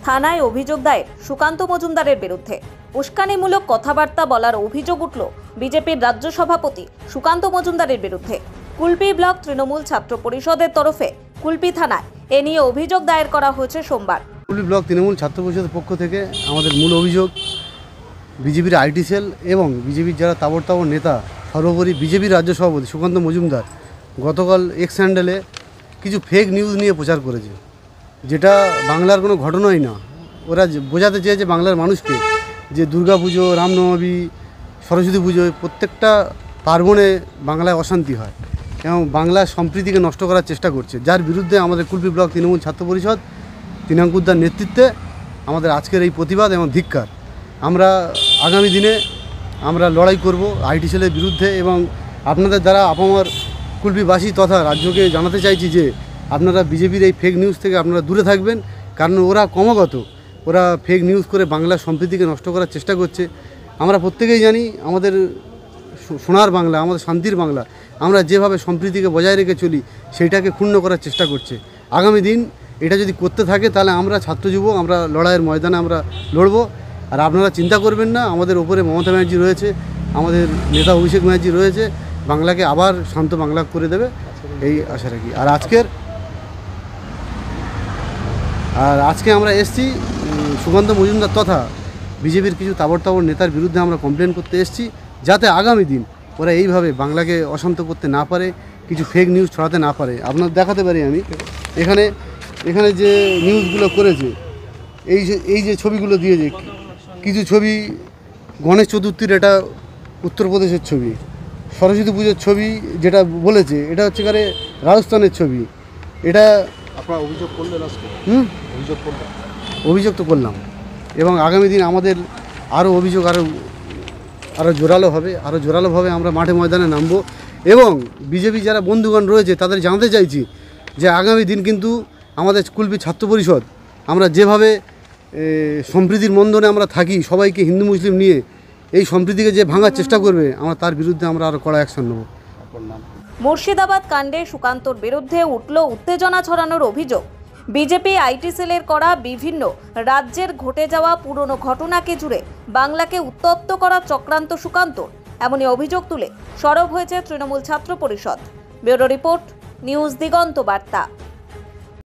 থানায় অভিযোগ দায়ের সুকান্ত মজুমদারের বিরুদ্ধে। উস্কানিমূলক কথাবার্তা বলার অভিযোগ উঠল বিজেপির রাজ্য সভাপতি সুকান্ত মজুমদারের বিরুদ্ধে। কুলপি ব্লক তৃণমূল ছাত্র পরিষদের তরফে কুলপি থানায় এ নিয়ে অভিযোগ দায়ের করা হয়েছে সোমবার। কুলপি ব্লক তৃণমূল ছাত্র পরিষদের পক্ষ থেকে আমাদের মূল অভিযোগ বিজেপির আইটি সেল এবং বিজেপির যারা তাবড় নেতা, সর্বোপরি বিজেপির রাজ্য সভাপতি সুকান্ত মজুমদার গতকাল এক্স হ্যান্ডেলে কিছু ফেক নিউজ নিয়ে প্রচার করেছে, যেটা বাংলার কোনো ঘটনাই না। ওরা বোঝাতে চেয়েছে বাংলার মানুষকে যে দুর্গাপুজো, রামনবমী, সরস্বতী পুজোয় প্রত্যেকটা পার্বণে বাংলায় অশান্তি হয় এবং বাংলার সম্প্রীতিকে নষ্ট করার চেষ্টা করছে, যার বিরুদ্ধে আমাদের কুলপি ব্লক তৃণমূল ছাত্র পরিষদ তিনাঙ্কুরদার নেতৃত্বে আমাদের আজকের এই প্রতিবাদ এবং ধিক্কার। আমরা আগামী দিনে আমরা লড়াই করব আইটি সেলের বিরুদ্ধে এবং আপনাদের দ্বারা আপামর কুলপিবাসী তথা রাজ্যকে জানাতে চাইছি যে আপনারা বিজেপির এই ফেক নিউজ থেকে আপনারা দূরে থাকবেন, কারণ ওরা ক্রমাগত ফেক নিউজ করে বাংলার সম্প্রীতিকে নষ্ট করার চেষ্টা করছে। আমরা প্রত্যেকেই জানি আমাদের সোনার বাংলা, আমাদের শান্তির বাংলা, আমরা যেভাবে সম্প্রীতিকে বজায় রেখে চলি সেইটাকে ক্ষুণ্ণ করার চেষ্টা করছে। আগামী দিন এটা যদি করতে থাকে তাহলে আমরা ছাত্র যুবক আমরা লড়াইয়ের ময়দানে আমরা লড়ব। আর আপনারা চিন্তা করবেন না, আমাদের ওপরে মমতা ব্যানার্জি রয়েছে, আমাদের নেতা অভিষেক ব্যানার্জি রয়েছে, বাংলাকে আবার শান্ত বাংলা করে দেবে এই আশা রাখি। আর আজকে আমরা এসেছি সুকান্ত মজুমদার তথা বিজেপির কিছু তাবড় নেতার বিরুদ্ধে আমরা কমপ্লেন করতে এসেছি, যাতে আগামী দিন ওরা এইভাবে বাংলাকে অশান্ত করতে না পারে, কিছু ফেক নিউজ ছড়াতে না পারে। আপনার দেখাতে পারি আমি এখানে যে নিউজগুলো করেছে, এই যে ছবিগুলো দিয়েছে, কিছু ছবি গণেশ চতুর্থীর, এটা উত্তরপ্রদেশের ছবি, সরস্বতী পুজোর ছবি যেটা বলেছে এটা হচ্ছে কারে রাজস্থানের ছবি। এটা আপনারা অভিযোগ করলেন আজকে? অভিযোগ তো করলাম এবং আগামী দিন আমাদের আরও অভিযোগ আরও জোরালোভাবে আমরা মাঠে ময়দানে নামবো এবং বিজেপি যারা বন্ধুগণ রয়েছে তাদের জানাতে চাইছি যে আগামী দিন কিন্তু আমাদের কুলপি ছাত্র পরিষদ আমরা যেভাবে সম্প্রীতির বন্ধনে আমরা থাকি, সবাইকে হিন্দু মুসলিম নিয়ে এই সম্প্রীতিকে যে ভাঙার চেষ্টা করবে আমরা তার বিরুদ্ধে আমরা আরও কড়া অ্যাকশন নেব। মুর্শিদাবাদ কাণ্ডে সুকান্তর বিরুদ্ধে উঠল উত্তেজনা ছড়ানোর অভিযোগ। বিজেপি আইটি সেলের করা বিভিন্ন রাজ্যের ঘটে যাওয়া পুরনো ঘটনাকে জুড়ে বাংলাকে উত্তপ্ত করা চক্রান্ত সুকান্তর, এমনই অভিযোগ তুলে সরব হয়েছে তৃণমূল ছাত্র পরিষদ। ব্যুরো রিপোর্ট, নিউজ দিগন্ত বার্তা।